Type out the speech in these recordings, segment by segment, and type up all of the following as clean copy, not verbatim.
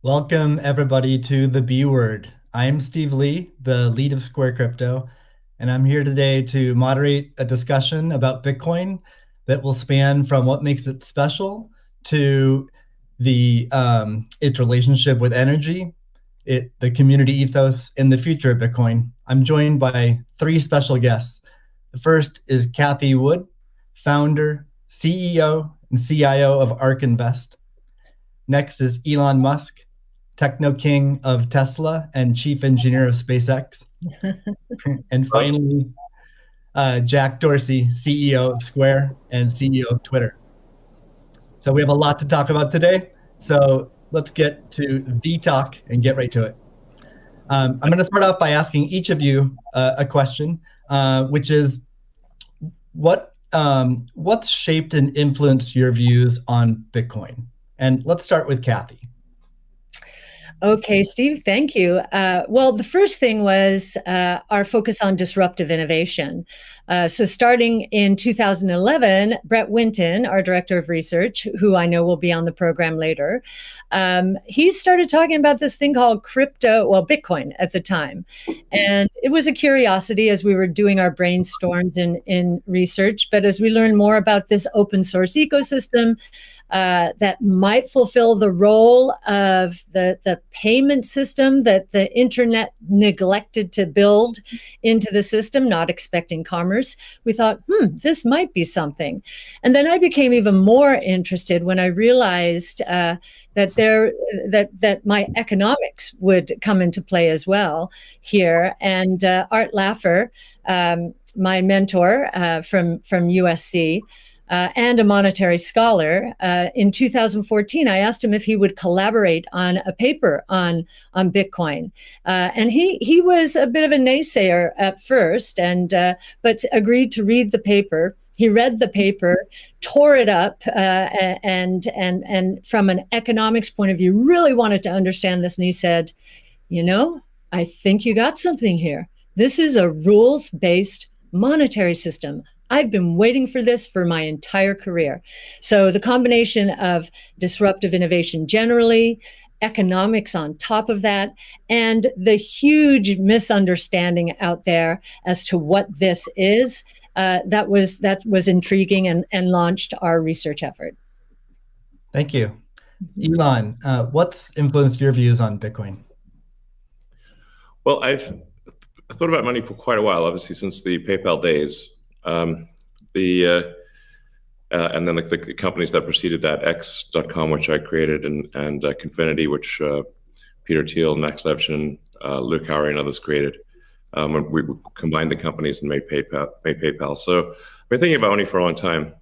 Welcome, everybody, to the B Word. I'm Steve Lee, the lead of Square Crypto, and I'm here today to moderate a discussion about Bitcoin that will span from what makes it special to its relationship with energy, the community ethos, and the future of Bitcoin. I'm joined by three special guests. The first is Cathie Wood, founder, CEO, and CIO of ARK Invest. Next is Elon Musk, techno king of Tesla and chief engineer of SpaceX. And finally, Jack Dorsey, CEO of Square and CEO of Twitter. So we have a lot to talk about today. So let's get to the talk and get right to it. I'm going to start off by asking each of you a question, which is what's shaped and influenced your views on Bitcoin? And let's start with Cathie. Okay, Steve, thank you. Well, the first thing was our focus on disruptive innovation. So starting in 2011, Brett Winton, our director of research, who I know will be on the program later, he started talking about this thing called Bitcoin at the time. And it was a curiosity as we were doing our brainstorms in research. But as we learned more about this open source ecosystem, that might fulfill the role of the payment system that the internet neglected to build into the system, not expecting commerce. We thought, this might be something. And then I became even more interested when I realized that my economics would come into play as well here. And Art Laffer, my mentor from USC, and a monetary scholar. In 2014, I asked him if he would collaborate on a paper on Bitcoin. And he was a bit of a naysayer at first, but agreed to read the paper. He read the paper, tore it up, and from an economics point of view, really wanted to understand this. And he said, I think you got something here. This is a rules-based monetary system. I've been waiting for this for my entire career. So the combination of disruptive innovation generally, economics on top of that, and the huge misunderstanding out there as to what this is, that was intriguing and launched our research effort. Thank you. Elon, what's influenced your views on Bitcoin? Well, I've thought about money for quite a while, obviously, since the PayPal days. And then the companies that preceded that, X.com, which I created, and Confinity, which Peter Thiel, Max Levchin, Luke Howry, and others created. When we combined the companies and made PayPal. So I've been thinking about money for a long time.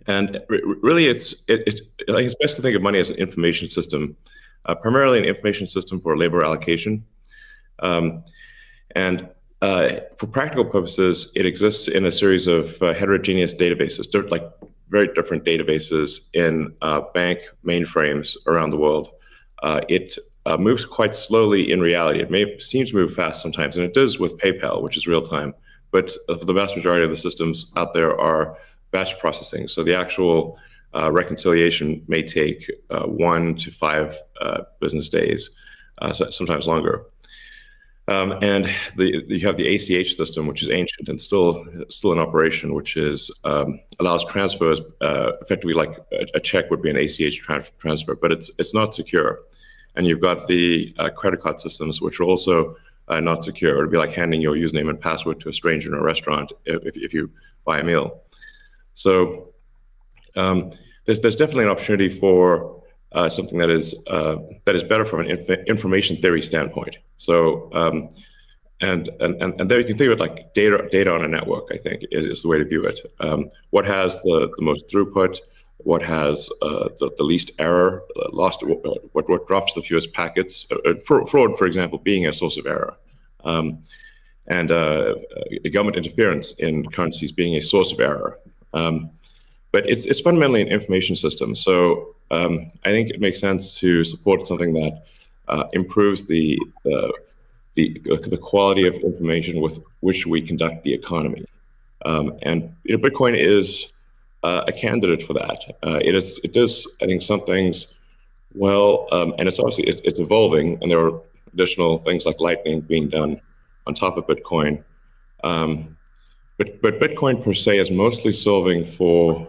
And really, it's best to think of money as an information system, primarily an information system for labor allocation. For practical purposes, it exists in a series of heterogeneous databases, like very different databases in bank mainframes around the world. It moves quite slowly in reality. It seems to move fast sometimes, and it does with PayPal, which is real time. But the vast majority of the systems out there are batch processing. So the actual reconciliation may take 1 to 5 business days, sometimes longer. And you have the ACH system, which is ancient and still in operation, which allows transfers effectively like a check would be an ACH transfer, but it's not secure. And you've got the credit card systems, which are also not secure. It would be like handing your username and password to a stranger in a restaurant if you buy a meal. So there's definitely an opportunity for something that is better from an information theory standpoint. So and there you can think of it like data on a network. I think is the way to view it. What has the most throughput? What has the least error? What drops the fewest packets? Fraud, for example, being a source of error, and government interference in currencies being a source of error. But it's fundamentally an information system. So I think it makes sense to support something that improves the quality of information with which we conduct the economy. And Bitcoin is a candidate for that. It does, I think, some things Well, and it's obviously it's evolving, and there are additional things like Lightning being done on top of Bitcoin. But Bitcoin per se is mostly solving for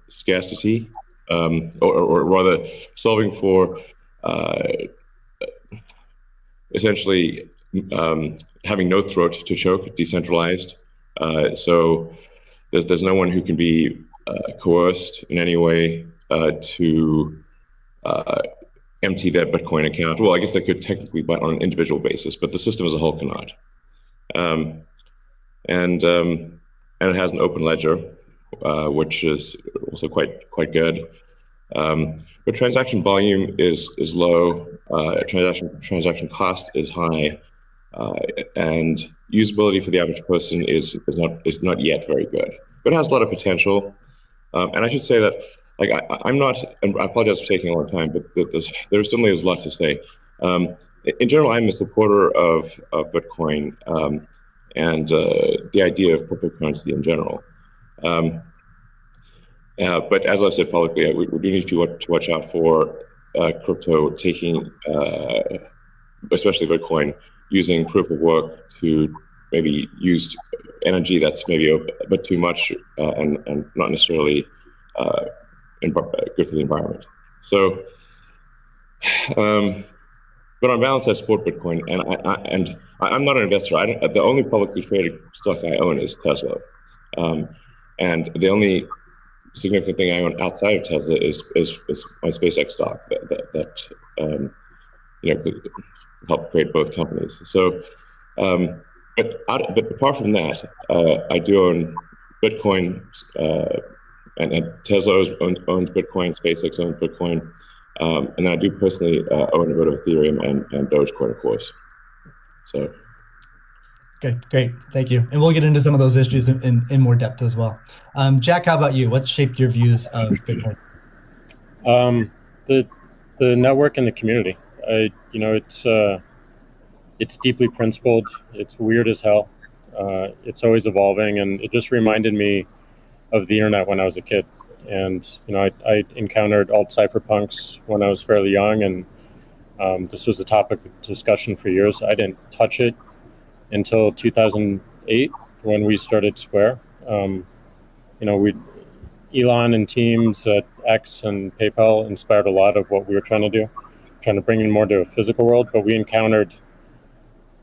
scarcity, or rather solving for essentially having no throat to choke, decentralized. So there's no one who can be coerced in any way to empty their Bitcoin account. Well, I guess they could technically, but on an individual basis, but the system as a whole cannot. Um, and it has an open ledger, which is also quite good. But transaction volume is low. Transaction cost is high, and usability for the average person is not yet very good. But it has a lot of potential. And I should say that, like, I'm not, and I apologize for taking a long time, but there certainly is a lot to say. In general, I'm a supporter of Bitcoin and the idea of cryptocurrency in general. But as I've said publicly, we do need to watch out for crypto taking, especially Bitcoin, using proof of work to maybe use energy that's maybe a bit too much and not necessarily good for the environment. So, but on balance, I support Bitcoin, and I'm not an investor. The only publicly traded stock I own is Tesla, and the only significant thing I own outside of Tesla is my SpaceX stock that could help create both companies. So, but apart from that, I do own Bitcoin, and Tesla owns Bitcoin, SpaceX owns Bitcoin, and then I do personally own a bit of Ethereum and Dogecoin, of course. So. Okay, great. Thank you. And we'll get into some of those issues in more depth as well. Jack, how about you? What shaped your views of Bitcoin? The network and the community. It's deeply principled. It's weird as hell. It's always evolving, and it just reminded me of the internet when I was a kid. And I encountered alt cypherpunks when I was fairly young, and this was a topic of discussion for years. I didn't touch it until 2008 when we started Square. Elon and teams at X and PayPal inspired a lot of what we were trying to do, trying to bring in more to a physical world, but we encountered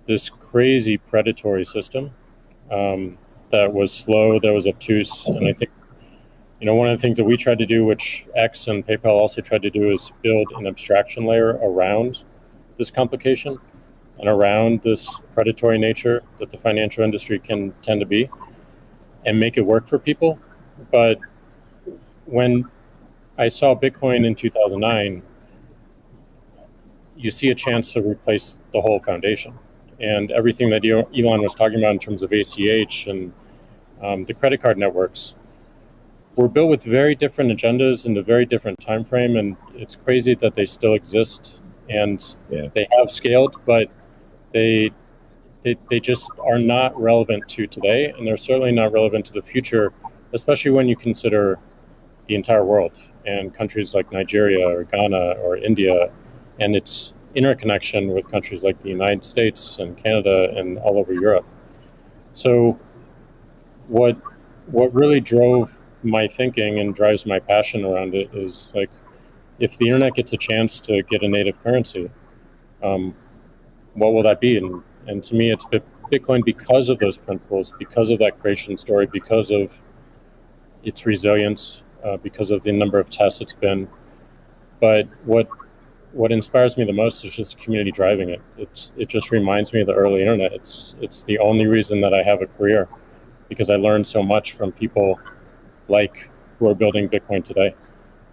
this crazy predatory system that was slow, that was obtuse, and I think one of the things that we tried to do, which X and PayPal also tried to do, is build an abstraction layer around this complication and around this predatory nature that the financial industry can tend to be, and make it work for people. But when I saw Bitcoin in 2009, you see a chance to replace the whole foundation. And everything that Elon was talking about in terms of ACH and the credit card networks were built with very different agendas in a very different time frame, and it's crazy that they still exist and they have scaled, but they just are not relevant to today, and they're certainly not relevant to the future, especially when you consider the entire world and countries like Nigeria or Ghana or India and its interconnection with countries like the United States and Canada and all over Europe. So what really drove my thinking and drives my passion around it is, like, if the internet gets a chance to get a native currency, what will that be? And to me, it's Bitcoin, because of those principles, because of that creation story, because of its resilience, because of the number of tests it's been. But what inspires me the most is just the community driving it. It just reminds me of the early internet. It's the only reason that I have a career, because I learned so much from people like who are building Bitcoin today,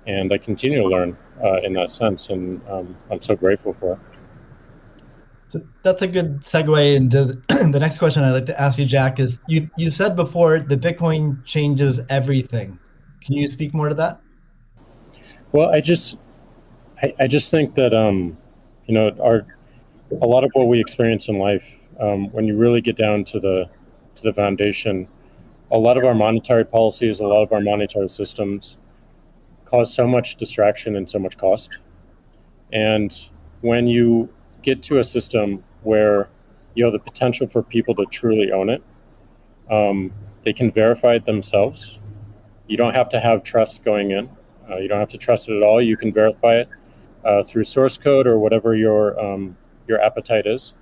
and I continue to learn in that sense, and I'm so grateful for it. So that's a good segue into the next question I'd like to ask you, Jack. Is you said before that Bitcoin changes everything. Can you speak more to that? Well, I just think that a lot of what we experience in life, when you really get down to the foundation, a lot of our monetary policies, a lot of our monetary systems cause so much distraction and so much cost. And when you get to a system where you have the potential for people to truly own it, they can verify it themselves. You don't have to have trust going in. You don't have to trust it at all. You can verify it through source code or whatever your appetite is,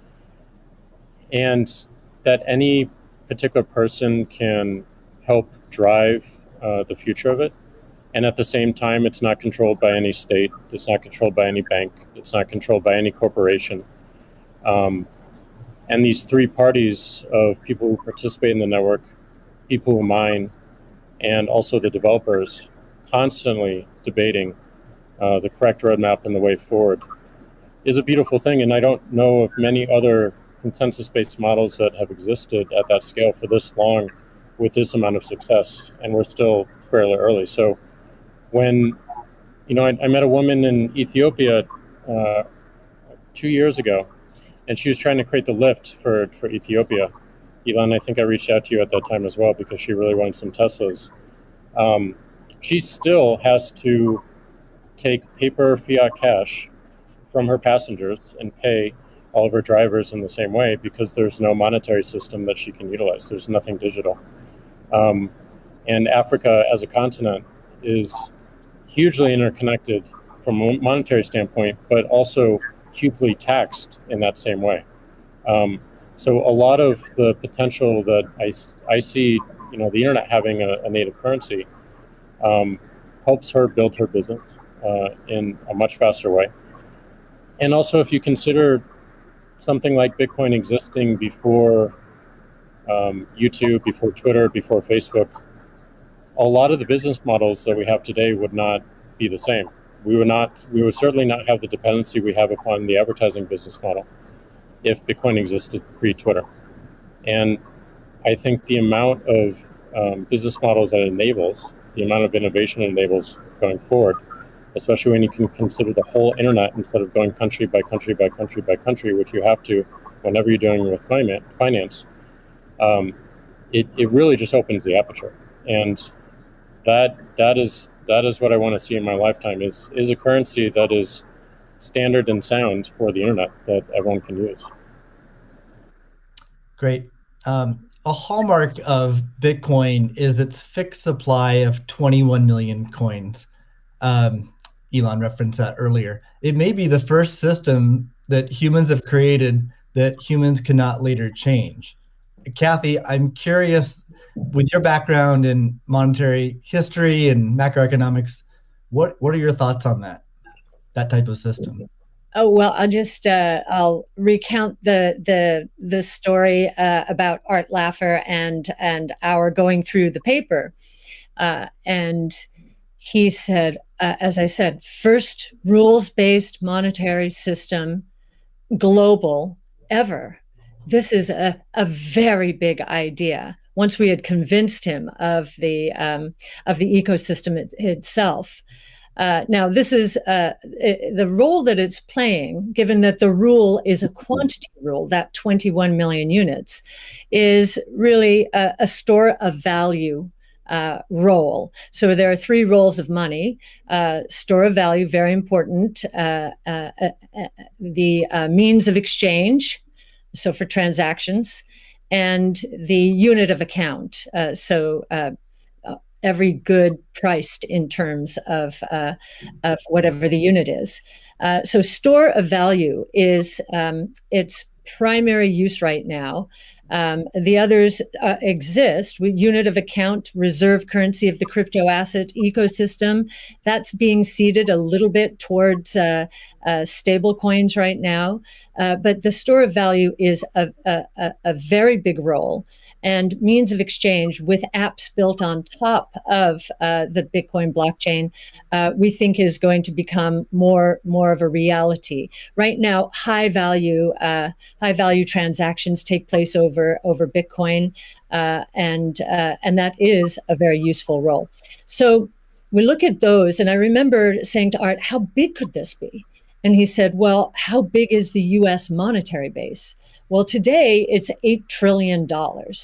and that any particular person can help drive the future of it. And at the same time, it's not controlled by any state. It's not controlled by any bank. It's not controlled by any corporation. And these three parties of people who participate in the network, people who mine, and also the developers, constantly debating the correct roadmap and the way forward, is a beautiful thing. And I don't know of many other consensus-based models that have existed at that scale for this long with this amount of success. And we're still fairly early. So when, I met a woman in Ethiopia 2 years ago, and she was trying to create the lift for Ethiopia. Elon, I think I reached out to you at that time as well because she really wanted some Teslas. She still has to take paper fiat cash from her passengers and pay all of her drivers in the same way because there's no monetary system that she can utilize. There's nothing digital. And Africa as a continent is hugely interconnected from a monetary standpoint, but also hugely taxed in that same way. So a lot of the potential that I see, the internet having a native currency helps her build her business in a much faster way. And also, if you consider something like Bitcoin existing before YouTube, before Twitter, before Facebook, a lot of the business models that we have today would not be the same. We would certainly not have the dependency we have upon the advertising business model if Bitcoin existed pre-Twitter. And I think the amount of business models that it enables, the amount of innovation it enables going forward, especially when you can consider the whole internet instead of going country by country by country by country, which you have to whenever you're dealing with finance, it really just opens the aperture. And that is what I want to see in my lifetime is a currency that is standard and sound for the internet that everyone can use. Great. A hallmark of Bitcoin is its fixed supply of 21 million coins. Elon referenced that earlier. It may be the first system that humans have created that humans cannot later change. Kathy, I'm curious, with your background in monetary history and macroeconomics, what are your thoughts on that type of system? Oh, well, I'll recount the story about Art Laffer and our going through the paper, and he said, as I said, first rules-based monetary system, global, ever. This is a very big idea. Once we had convinced him of the ecosystem itself. Now, this is the role that it's playing, given that the rule is a quantity rule, that 21 million units, is really a store of value role. So there are three roles of money. Store of value, very important. The means of exchange, so for transactions, and the unit of account. Every good priced in terms of whatever the unit is. So store of value is its primary use right now. The others exist. Unit of account, reserve currency of the crypto asset ecosystem. That's being seeded a little bit towards stable coins right now. But the store of value is a very big role. And means of exchange with apps built on top of the Bitcoin blockchain, we think is going to become more of a reality. Right now, high value transactions take place over Bitcoin, and that is a very useful role. So we look at those, and I remember saying to Art, "How big could this be?" And he said, "Well, how big is the U.S. monetary base?" Well, today it's $8 trillion. $8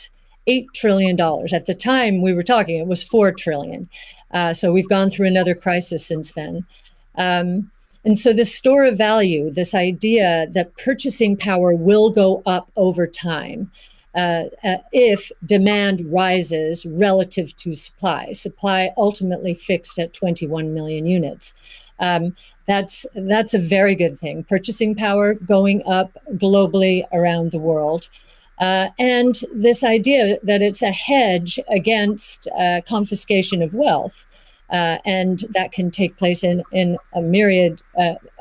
trillion. At the time we were talking, it was $4 trillion. So we've gone through another crisis since then. And so the store of value, this idea that purchasing power will go up over time if demand rises relative to supply. Supply ultimately fixed at 21 million units. That's a very good thing. Purchasing power going up globally around the world. And this idea that it's a hedge against confiscation of wealth. And that can take place in a myriad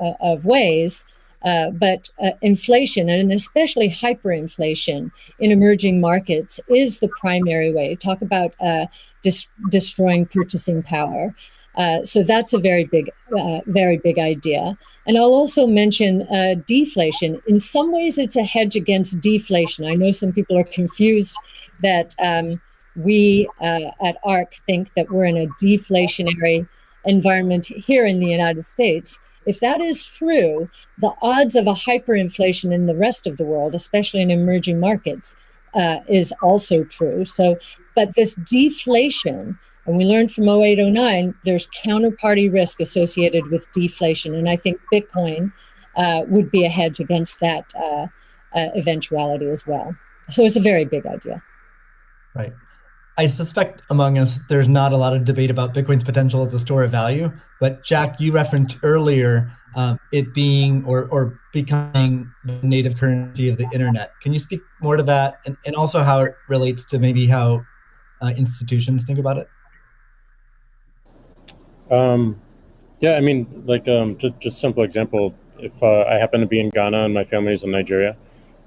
of ways. But inflation, and especially hyperinflation in emerging markets, is the primary way. Talk about destroying purchasing power. So that's a very big idea. And I'll also mention deflation. In some ways, it's a hedge against deflation. I know some people are confused that we at ARK think that we're in a deflationary environment here in the United States. If that is true, the odds of a hyperinflation in the rest of the world, especially in emerging markets, is also true. So, but this deflation, and we learned from 0809, there's counterparty risk associated with deflation. And I think Bitcoin would be a hedge against that eventuality as well. So it's a very big idea. Right. I suspect among us, there's not a lot of debate about Bitcoin's potential as a store of value. But Jack, you referenced earlier it being or becoming the native currency of the internet. Can you speak more to that, and also how it relates to maybe how institutions think about it? Yeah, I mean, like just simple example. If I happen to be in Ghana and my family is in Nigeria,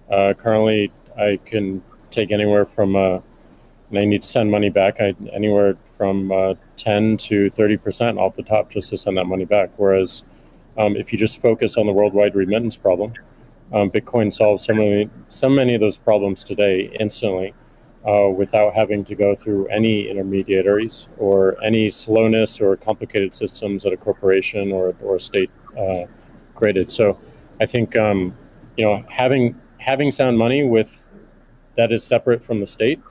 currently I can take anywhere from and I need to send money back, anywhere from 10 to 30% off the top just to send that money back. Whereas if you just focus on the worldwide remittance problem, Bitcoin solves so many of those problems today instantly without having to go through any intermediaries or any slowness or complicated systems that a corporation or a state created. So I think having sound money that is separate from the state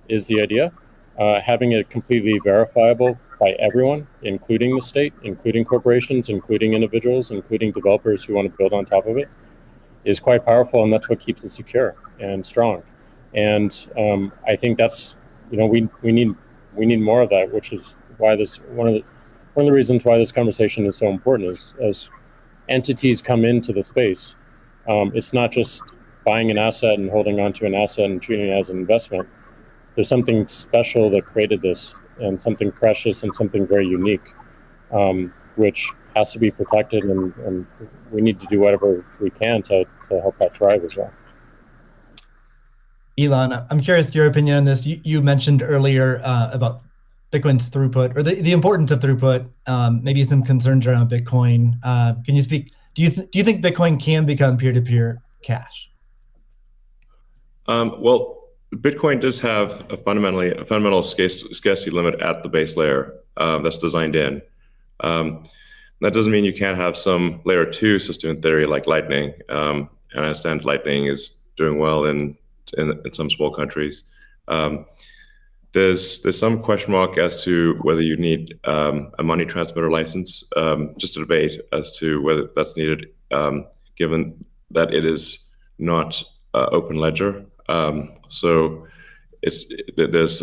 is the idea. Having it completely verifiable by everyone, including the state, including corporations, including individuals, including developers who want to build on top of it, is quite powerful, and that's what keeps it secure and strong. And I think that's we need more of that, which is why one of the reasons why this conversation is so important is as entities come into the space, it's not just buying an asset and holding on to an asset and treating it as an investment. There's something special that created this, and something precious and something very unique, which has to be protected, and we need to do whatever we can to help that thrive as well. Elon, I'm curious your opinion on this. You mentioned earlier about Bitcoin's throughput, or the importance of throughput, maybe some concerns around Bitcoin. Can you speak? Do you think Bitcoin can become peer-to-peer cash? Well, Bitcoin does have a fundamental scarcity limit at the base layer that's designed in. That doesn't mean you can't have some layer 2 system in theory like Lightning. And I understand Lightning is doing well in some small countries. There's some question mark as to whether you need a money transmitter license. Just a debate as to whether that's needed, given that it is not open ledger. So that's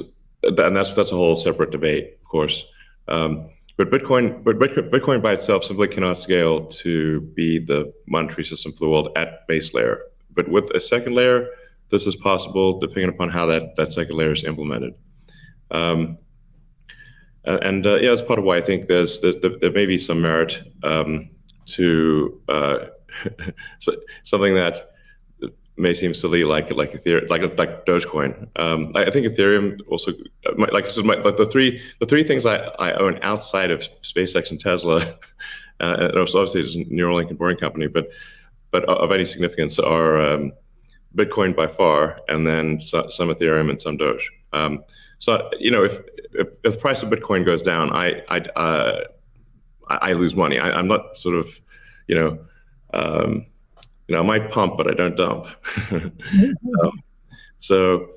a whole separate debate, of course. But Bitcoin by itself simply cannot scale to be the monetary system for the world at base layer. But with a second layer, this is possible depending upon how that second layer is implemented. That's part of why I think there may be some merit to something that may seem silly, like Ethereum, like Dogecoin. I think Ethereum also, like I said, the three things I own outside of SpaceX and Tesla, and obviously it's a Neuralink and Boring Company, but of any significance are Bitcoin by far, and then some Ethereum and some Doge. So if the price of Bitcoin goes down, I lose money. I'm not sort of I might pump, but I don't dump. So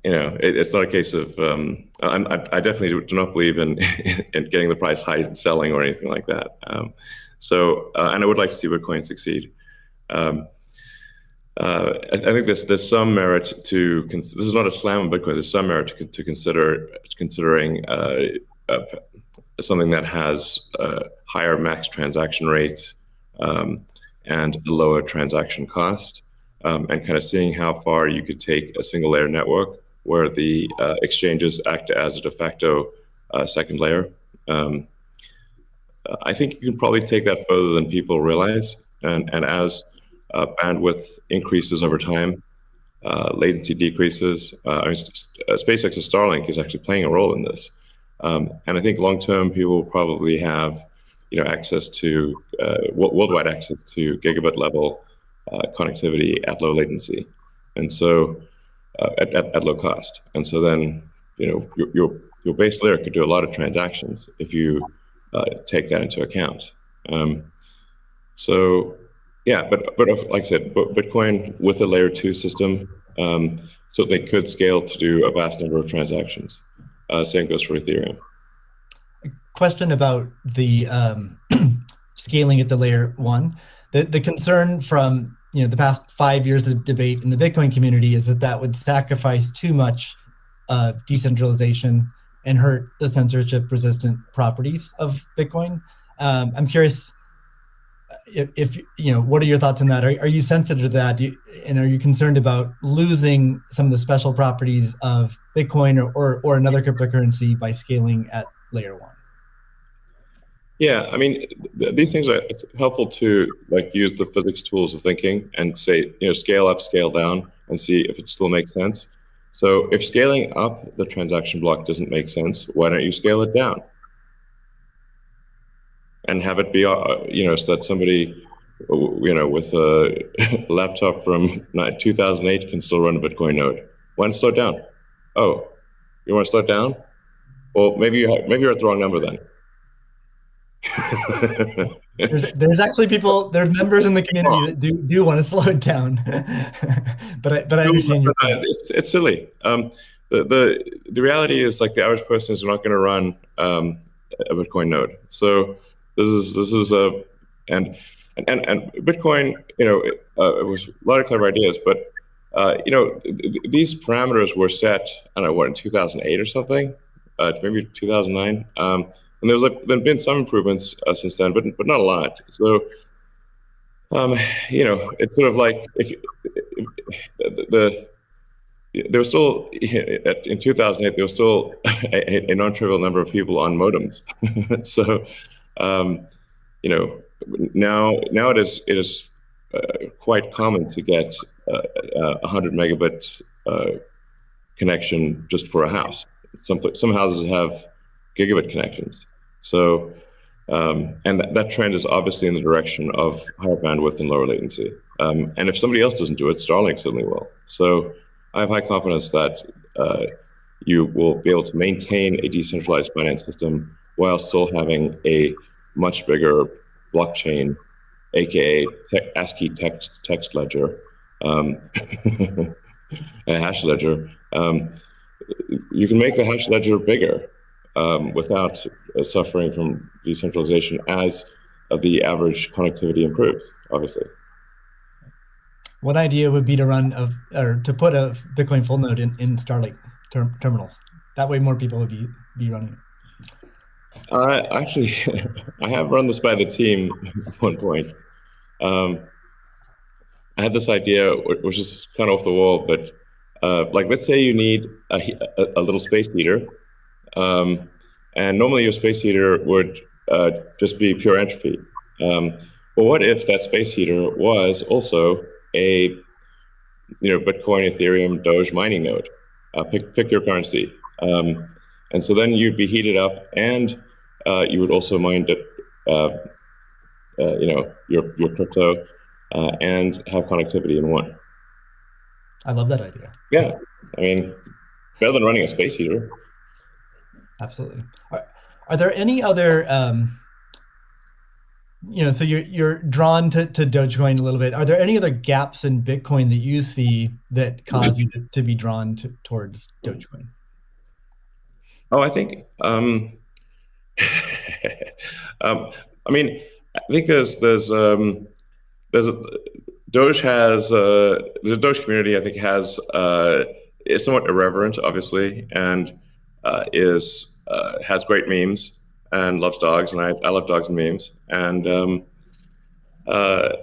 it's not a case of I definitely do not believe in in getting the price high and selling or anything like that. And I would like to see Bitcoin succeed. I think there's some merit to this is not a slam on Bitcoin. There's some merit to considering something that has higher max transaction rate and a lower transaction cost, and kind of seeing how far you could take a single layer network where the exchanges act as a de facto second layer. I think you can probably take that further than people realize, and as bandwidth increases over time, latency decreases. SpaceX's Starlink is actually playing a role in this, and I think long term people will probably have access to worldwide access to gigabit level connectivity at low latency, and so at low cost. And so then your base layer could do a lot of transactions if you take that into account. So yeah, but like I said, Bitcoin with a layer 2 system, so they could scale to do a vast number of transactions. Same goes for Ethereum. Question about the scaling at the layer 1. The concern from the past 5 years of debate in the Bitcoin community is that would sacrifice too much decentralization and hurt the censorship-resistant properties of Bitcoin. I'm curious if what are your thoughts on that? Are you sensitive to that? And are you concerned about losing some of the special properties of Bitcoin or another cryptocurrency by scaling at layer 1? Yeah, I mean, these things it's helpful to use the physics tools of thinking and say, scale up, scale down, and see if it still makes sense. So if scaling up the transaction block doesn't make sense, why don't you scale it down? And have it be, so that somebody, with a laptop from 2008 can still run a Bitcoin node. Why not slow it down? Oh, you want to slow it down? Well, maybe you're at the wrong number then. there's actually there's members in the community that do want to slow it down, but I understand your point. It's silly. The reality is the average person is not going to run a Bitcoin node. So this is and Bitcoin, it was a lot of clever ideas, but these parameters were set, I don't know, in 2008 or something, maybe 2009. And there've been some improvements since then, but not a lot. So, it's sort of like there was still in 2008 there was still a non-trivial number of people on modems. So, now it is quite common to get 100 megabit connection just for a house. Some houses have gigabit connections. So, and that trend is obviously in the direction of higher bandwidth and lower latency. And if somebody else doesn't do it, Starlink certainly will. So I have high confidence that you will be able to maintain a decentralized finance system while still having a much bigger blockchain, aka ASCII text ledger, a hash ledger. You can make the hash ledger bigger without suffering from decentralization as the average connectivity improves, obviously. One idea would be to to put a Bitcoin full node in Starlink terminals. That way more people would be running it. Actually, I have run this by the team at one point. I had this idea, which is kind of off the wall, but let's say you need a little space heater. And normally your space heater would just be pure entropy. But what if that space heater was also a Bitcoin, Ethereum, Doge mining node? Pick your currency. And so then you'd be heated up, and you would also mine your crypto and have connectivity in one. I love that idea. Yeah, I mean, better than running a space heater. Absolutely. Are there any other So you're drawn to Dogecoin a little bit. Are there any other gaps in Bitcoin that you see that cause you to be drawn towards Dogecoin? Oh, I think I mean, I think there's a, Doge has the Doge community. I think is somewhat irreverent, obviously, and has great memes and loves dogs, and I love dogs and memes, and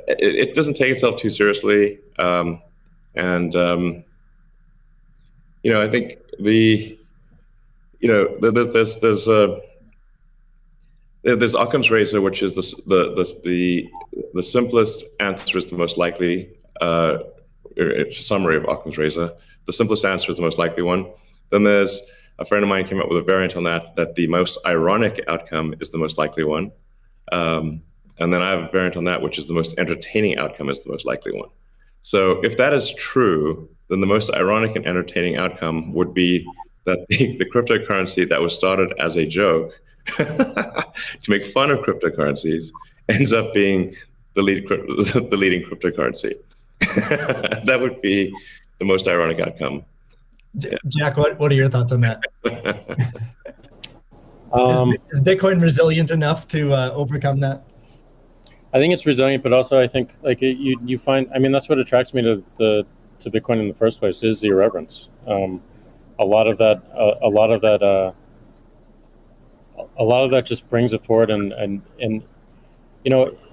it doesn't take itself too seriously, and I think there's Occam's razor, which is the simplest answer is the most likely. It's a summary of Occam's razor. The simplest answer is the most likely one. Then there's a friend of mine came up with a variant on that the most ironic outcome is the most likely one. And then I have a variant on that, which is the most entertaining outcome is the most likely one. So if that is true, then the most ironic and entertaining outcome would be that the cryptocurrency that was started as a joke to make fun of cryptocurrencies ends up being the leading cryptocurrency. That would be the most ironic outcome. Jack, what are your thoughts on that? Is Bitcoin resilient enough to overcome that? I think it's resilient, but also I think you find, I mean, that's what attracts me to Bitcoin in the first place is the irreverence. A lot of that just brings it forward, and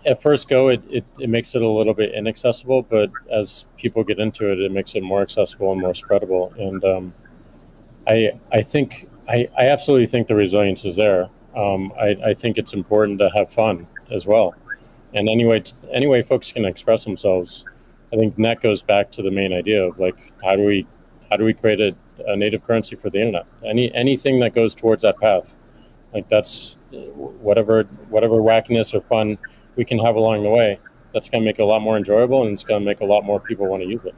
at first go it makes it a little bit inaccessible, but as people get into it, it makes it more accessible and more spreadable. And I absolutely think the resilience is there. I think it's important to have fun as well. And anyway folks can express themselves. I think that goes back to the main idea of how do we create a native currency for the internet? Anything that goes towards that path, that's whatever wackiness or fun we can have along the way. That's going to make it a lot more enjoyable, and it's going to make a lot more people want to use it.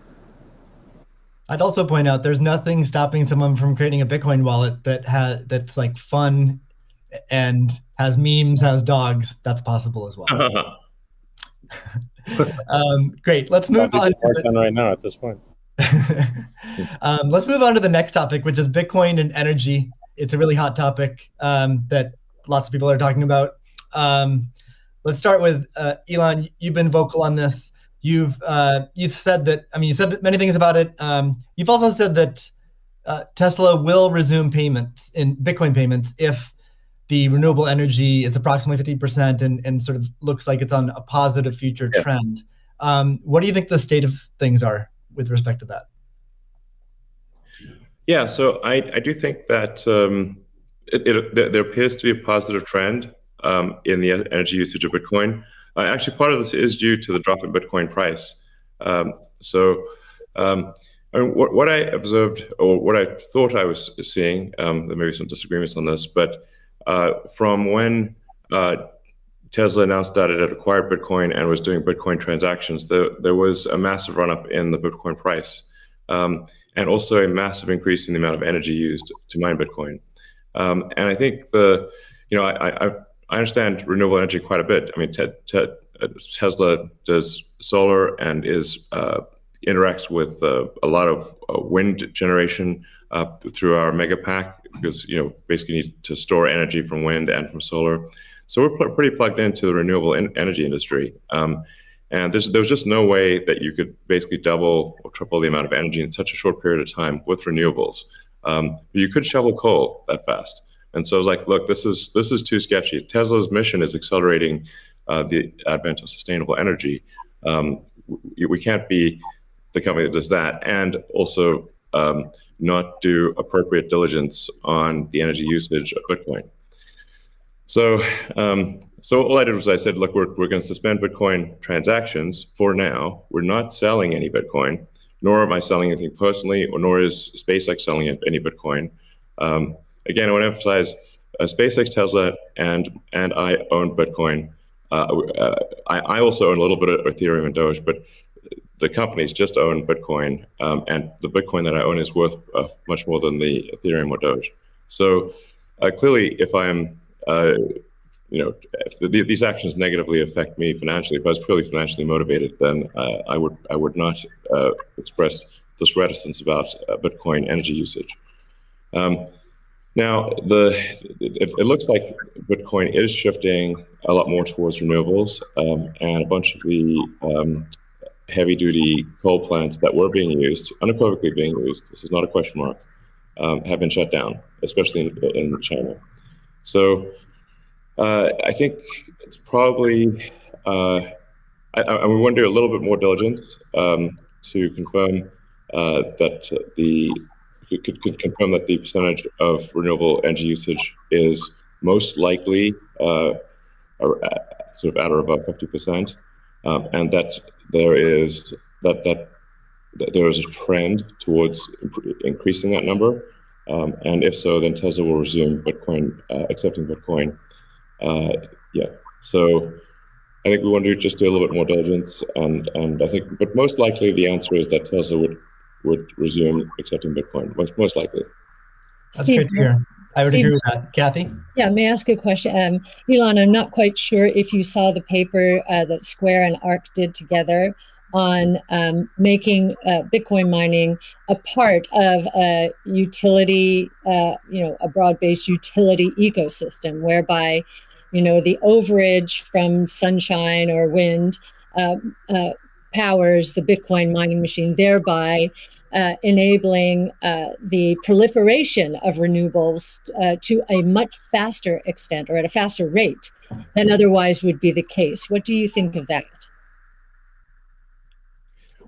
I'd also point out there's nothing stopping someone from creating a Bitcoin wallet that's fun and has memes, has dogs. That's possible as well. Great. Let's move on. Right now at this point. Let's move on to the next topic, which is Bitcoin and energy. It's a really hot topic that lots of people are talking about. Let's start with Elon. You've been vocal on this. You've said that. I mean, you said many things about it. You've also said that Tesla will resume payments in Bitcoin payments if the renewable energy is approximately 50% and sort of looks like it's on a positive future trend. What do you think the state of things are with respect to that? Yeah, so I do think that there appears to be a positive trend in the energy usage of Bitcoin. Actually, part of this is due to the drop in Bitcoin price. What I observed, or what I thought I was seeing, there may be some disagreements on this, but from when Tesla announced that it had acquired Bitcoin and was doing Bitcoin transactions, there was a massive run-up in the Bitcoin price, and also a massive increase in the amount of energy used to mine Bitcoin. And I think I understand renewable energy quite a bit. I mean, Tesla does solar and interacts with a lot of wind generation through our mega pack, because basically need to store energy from wind and from solar. So we're pretty plugged into the renewable energy industry. And there was just no way that you could basically double or triple the amount of energy in such a short period of time with renewables. But you could shovel coal that fast. And so I was like, look, this is too sketchy. Tesla's mission is accelerating the advent of sustainable energy. We can't be the company that does that and also not do appropriate diligence on the energy usage of Bitcoin. So all I did was I said, look, we're going to suspend Bitcoin transactions for now. We're not selling any Bitcoin, nor am I selling anything personally, nor is SpaceX selling any Bitcoin. Again, I want to emphasize SpaceX, Tesla, and I own Bitcoin. I also own a little bit of Ethereum and Doge, but the companies just own Bitcoin, and the Bitcoin that I own is worth much more than the Ethereum or Doge. So clearly, if I'm if these actions negatively affect me financially, if I was purely financially motivated, then I would not express this reticence about Bitcoin energy usage. Now, it looks like Bitcoin is shifting a lot more towards renewables, and a bunch of the heavy-duty coal plants that were being used, unequivocally being used, this is not a question mark, have been shut down, especially in China. So I think it's probably, I want to do a little bit more diligence to confirm confirm that the percentage of renewable energy usage is most likely sort of at or above 50%, and that there is a trend towards increasing that number. And if so, then Tesla will resume Bitcoin, accepting Bitcoin. So I think we want to just do a little bit more diligence, and I think, but most likely the answer is that Tesla would resume accepting Bitcoin. Most likely. That's Steve, great to hear. I would Steve, agree with that. Kathy? Yeah, may I ask a question? Elon, I'm not quite sure if you saw the paper that Square and ARK did together on making Bitcoin mining a part of a utility, a broad-based utility ecosystem, whereby, the overage from sunshine or wind powers the Bitcoin mining machine, thereby enabling the proliferation of renewables to a much faster extent, or at a faster rate than otherwise would be the case. What do you think of that?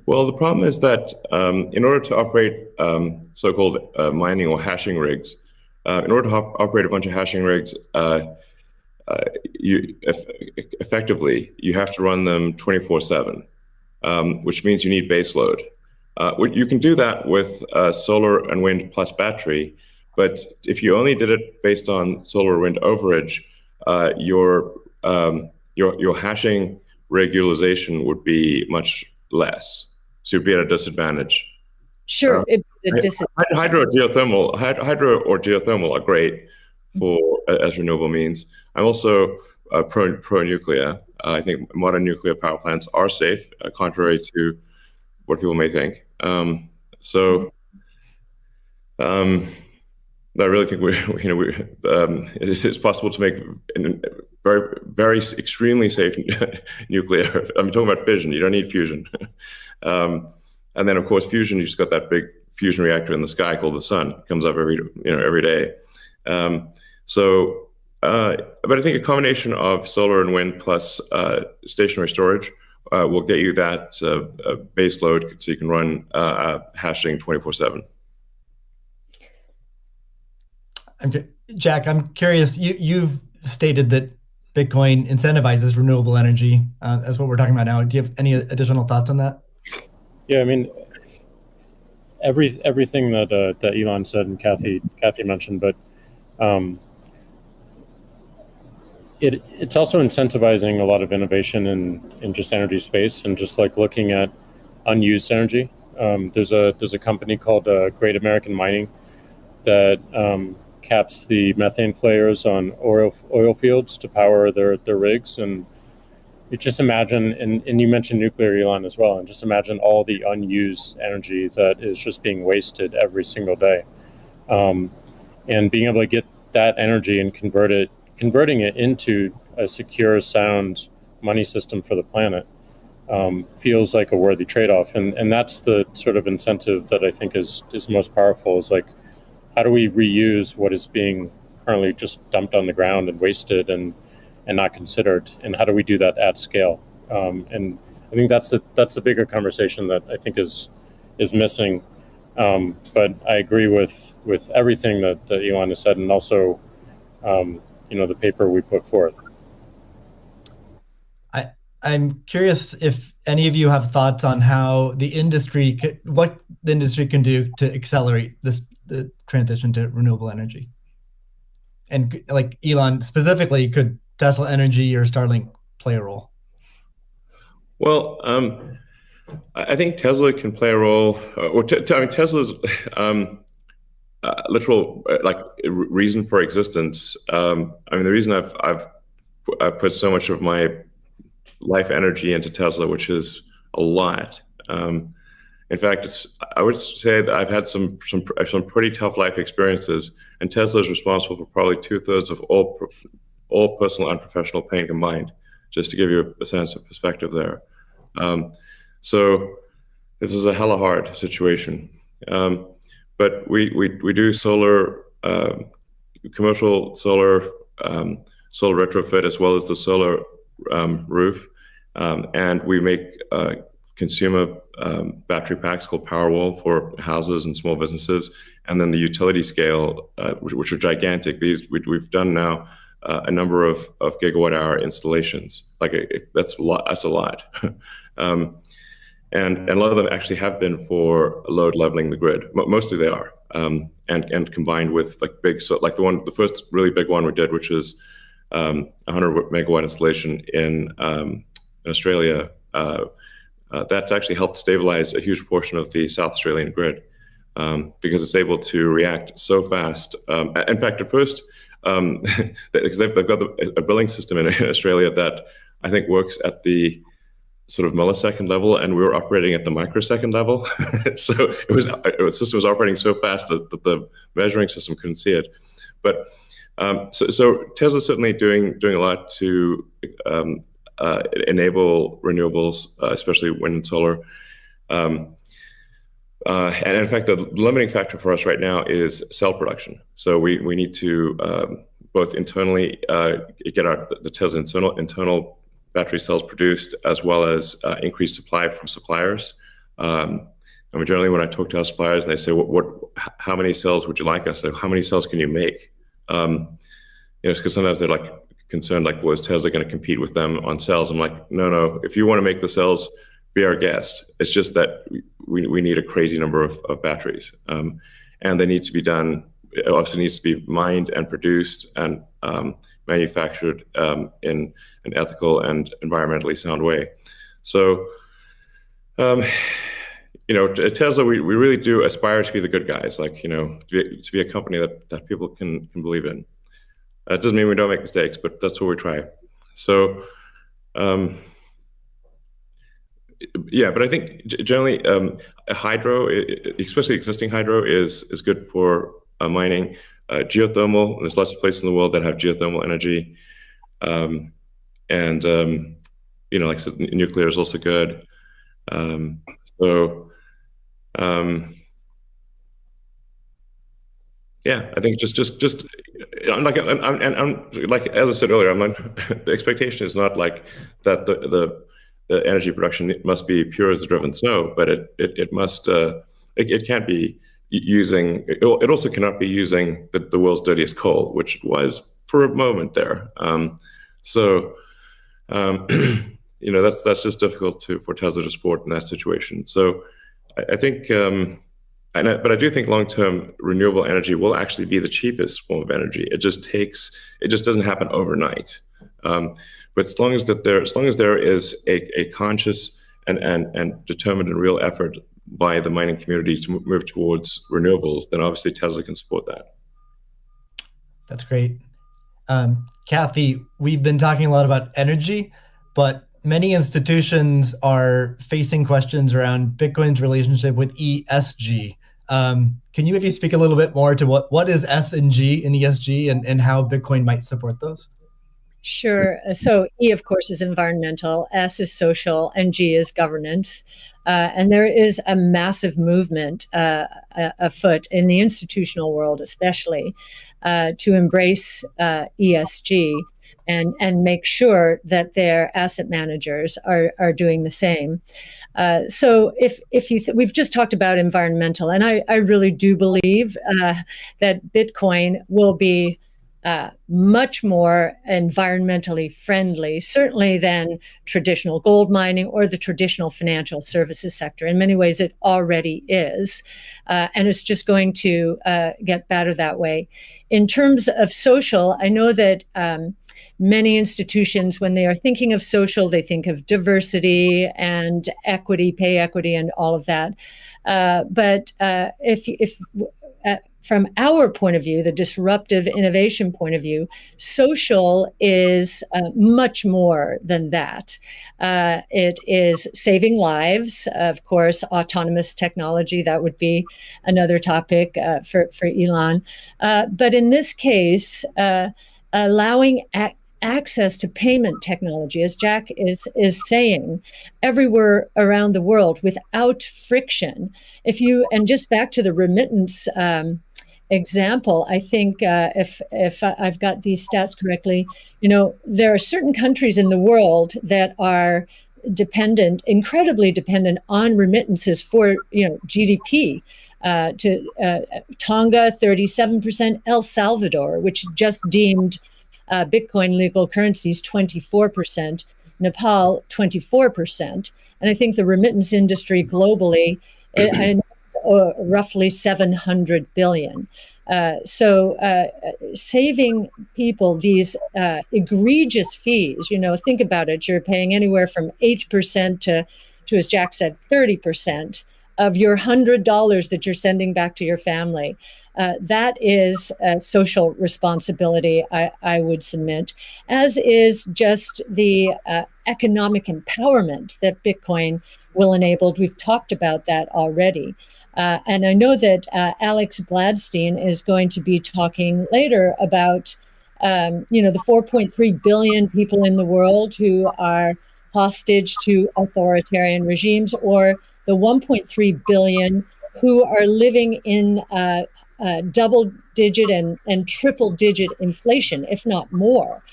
Well, the problem is that in order to operate so-called mining or hashing rigs, in order to operate a bunch of hashing rigs, effectively, you have to run them 24/7, which means you need base load. You can do that with solar and wind plus battery, but if you only did it based on solar or wind overage, your hashing rig utilization would be much less. So you'd be at a disadvantage. Sure, hydro or geothermal are great as renewable means. I'm also pro nuclear. I think modern nuclear power plants are safe, contrary to what people may think. I really think it's possible to make very, very extremely safe nuclear. I'm talking about fission. You don't need fusion. And then, of course, fusion. You just got that big fusion reactor in the sky called the sun. It comes up every day. But I think a combination of solar and wind plus stationary storage will get you that base load, so you can run hashing 24/7. Jack, I'm curious. You've stated that Bitcoin incentivizes renewable energy. That's what we're talking about now. Do you have any additional thoughts on that? Yeah, I mean, everything that Elon said and Kathy mentioned, but it's also incentivizing a lot of innovation in just energy space, and just like looking at unused energy. There's a company called Great American Mining that caps the methane flares on oil fields to power their rigs. And you just imagine, and you mentioned nuclear, Elon, as well, and just imagine all the unused energy that is just being wasted every single day. And being able to get that energy and converting it into a secure, sound money system for the planet feels like a worthy trade-off. And that's the sort of incentive that I think is most powerful, is like, how do we reuse what is being currently just dumped on the ground and wasted and not considered, and how do we do that at scale? And I think that's a bigger conversation that I think is missing. But I agree with everything that Elon has said, and also the paper we put forth. I'm curious if any of you have thoughts on how what the industry can do to accelerate the transition to renewable energy. And like Elon specifically, could Tesla Energy or Starlink play a role? Well, I think Tesla can play a role. Tesla's literal reason for existence. The reason I've put so much of my life energy into Tesla, which is a lot. In fact, I would say that I've had some pretty tough life experiences, and Tesla is responsible for probably 2/3 of all personal and professional pain combined. Just to give you a sense of perspective there. So this is a hella hard situation. But we do solar, commercial solar, solar retrofit, as well as the solar roof, and we make consumer battery packs called Powerwall for houses and small businesses, and then the utility scale, which are gigantic. These we've done now a number of gigawatt hour installations. That's a lot. That's a lot. And a lot of them actually have been for load leveling the grid. Mostly they are, and combined with the first really big one we did, which is 100 megawatt installation in Australia. That's actually helped stabilize a huge portion of the South Australian grid, because it's able to react so fast. In fact, at first, because they've got a billing system in Australia that I think works at the sort of millisecond level, and we were operating at the microsecond level. So the system was operating so fast that the measuring system couldn't see it. But so Tesla's certainly doing a lot to enable renewables, especially wind and solar. And in fact, the limiting factor for us right now is cell production. So we need to both internally get the Tesla internal battery cells produced, as well as increase supply from suppliers. Generally, when I talk to our suppliers, and they say, how many cells would you like us? How many cells can you make? Because sometimes they're concerned, well, is Tesla going to compete with them on cells? I'm like, no. If you want to make the cells, be our guest. It's just that we need a crazy number of batteries, and they need to be done. It also needs to be mined and produced and manufactured in an ethical and environmentally sound way. So, Tesla, we really do aspire to be the good guys, to be a company that people can believe in. That doesn't mean we don't make mistakes, but that's what we try. So, but I think generally hydro, especially existing hydro, is good for mining. Geothermal, there's lots of places in the world that have geothermal energy. Like I said, nuclear is also good. I think just I'm like as I said earlier, the expectation is not that the energy production must be pure as the driven snow, but it must it can't be using. It also cannot be using the world's dirtiest coal, which it was for a moment there. That's just difficult for Tesla to support in that situation. So I think, but I do think long-term renewable energy will actually be the cheapest form of energy. It just doesn't happen overnight. But as long as there is a conscious and determined and real effort by the mining community to move towards renewables, then obviously Tesla can support that. That's great. Kathy, we've been talking a lot about energy, but many institutions are facing questions around Bitcoin's relationship with ESG. Can you maybe speak a little bit more to what is S and G in ESG and how Bitcoin might support those? Sure. So E, of course, is environmental, S is social, and G is governance. And there is a massive movement afoot in the institutional world, especially, to embrace ESG and make sure that their asset managers are doing the same. So if we've just talked about environmental, and I really do believe that Bitcoin will be much more environmentally friendly, certainly than traditional gold mining or the traditional financial services sector. In many ways, it already is, and it's just going to get better that way. In terms of social, I know that many institutions, when they are thinking of social, they think of diversity and equity, pay equity, and all of that. But if from our point of view, the disruptive innovation point of view, social is much more than that. It is saving lives, of course, autonomous technology, that would be another topic for Elon. But in this case, allowing access to payment technology, as Jack is saying, everywhere around the world without friction. And just back to the remittance example, I think if I've got these stats correctly, there are certain countries in the world that are incredibly dependent on remittances for GDP. Tonga, 37%, El Salvador, which just deemed Bitcoin legal currencies, 24%, Nepal, 24%. And I think the remittance industry globally, roughly 700 billion. So saving people these egregious fees, think about it, you're paying anywhere from 8% to, as Jack said, 30% of your $100 that you're sending back to your family. That is a social responsibility, I would submit, as is just the economic empowerment that Bitcoin will enable. We've talked about that already. And I know that Alex Gladstein is going to be talking later about, the 4.3 billion people in the world who are hostage to authoritarian regimes, or the 1.3 billion who are living in double-digit and triple-digit inflation, if not more.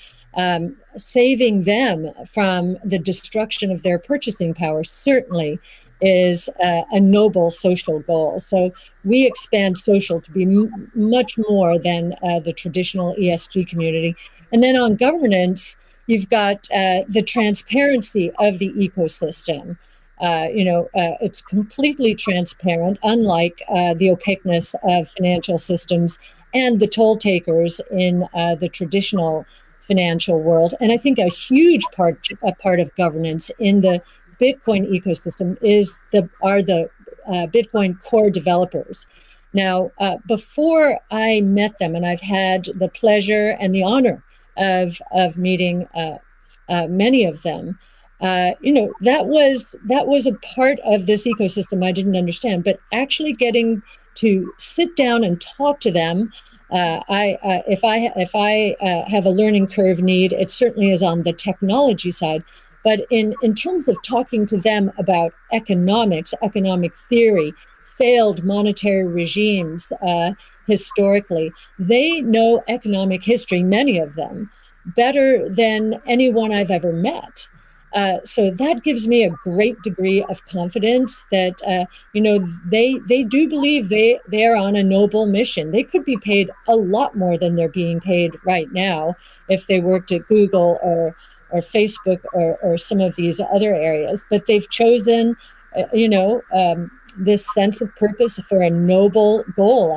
Saving them from the destruction of their purchasing power certainly is a noble social goal. So we expand social to be much more than the traditional ESG community. And then on governance, you've got the transparency of the ecosystem. It's completely transparent, unlike the opaqueness of financial systems and the toll takers in the traditional financial world. And I think a huge part of governance in the Bitcoin ecosystem are the Bitcoin core developers. Now, before I met them, and I've had the pleasure and the honor of meeting many of them, that was a part of this ecosystem I didn't understand. But actually getting to sit down and talk to them, if I have a learning curve need, it certainly is on the technology side. But in terms of talking to them about economics, economic theory, failed monetary regimes historically, they know economic history, many of them, better than anyone I've ever met. So that gives me a great degree of confidence that, they do believe they are on a noble mission. They could be paid a lot more than they're being paid right now if they worked at Google or Facebook or some of these other areas. But they've chosen, this sense of purpose for a noble goal.